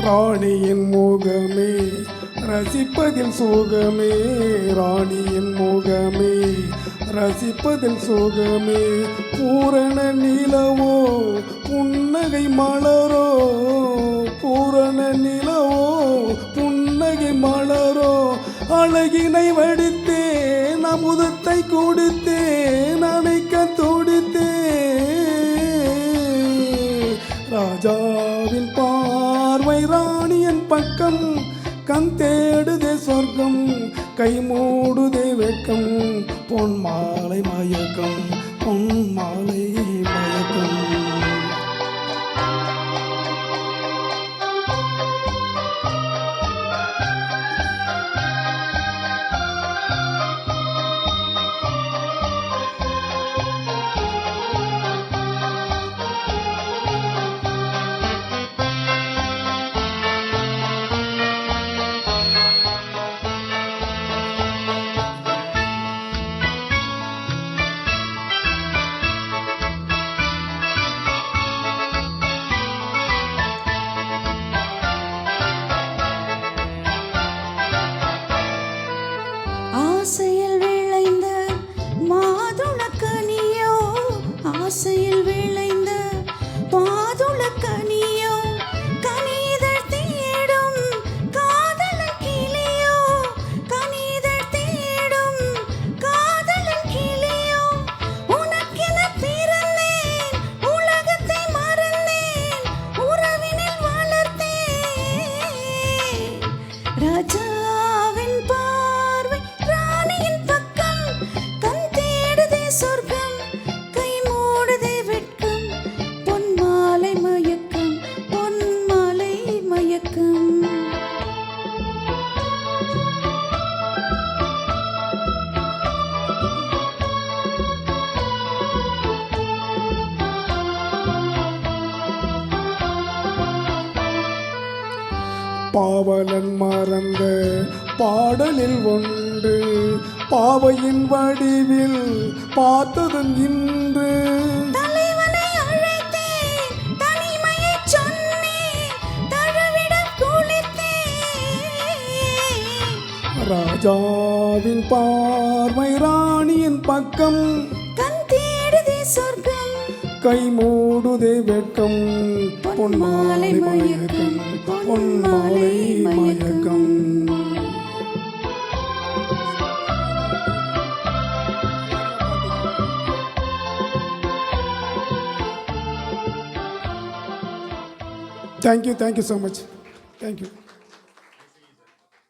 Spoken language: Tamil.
ராணியின் முகமே ரசிப்பதில் சுகமே, ராணியின் முகமே ரசிப்பதில் சுகமே. பூரண நிலவோ புன்னகை மலரோ, பூரண நிலவோ புன்னகை மலரோ. அழகினை வடித்தே அமுதத்தை கொடுத்தே நினைக்க தொடுத்தே. ராஜாவின் பார்வை ராணியன் பக்கம், கண் தேடுதே சொர்க்கம் கை மூடுதே வெட்கம். பொன் மாலை மயக்கம், பொன் மாலை மயக்கம். ஆசையில் விளைந்த மாதுளக்கனியோ, ஆசையில் விளைந்த மாதுளக்கனியோ. கனிதழ் தேடும் காதலன் கிளியோ, கனிதழ் தேடும் காதலன் கிளியோ. உனக்கென பிறந்தேன் உலகத்தை மறந்தேன் உறவினில் வளர்த்தேன். ராஜாவின் பார்வை ராணியின் பக்கம், கண் தேடுதே சொர்க்கம் கை மூடுதே வெட்கம். பொன் மாலை மயக்கம், பொன் மாலை மயக்கம். பாவலன் மறந்த பாடலில் ஒன்று, பாவையின் வடிவில் பார்த்ததும் இன்று. தலைவனை அழைத்தேன் தனிமையை சொன்னேன் தழுவிட குளித்தேன். ராஜாவின் பார்வை ராணியின் பக்கம், கண் தேடுதே சொர்க்கம் கை மூடுதே வெட்கம். பொன் மாலை மயக்கம், பொன் மாலை மயக்கம். Thank you so much. Thank you.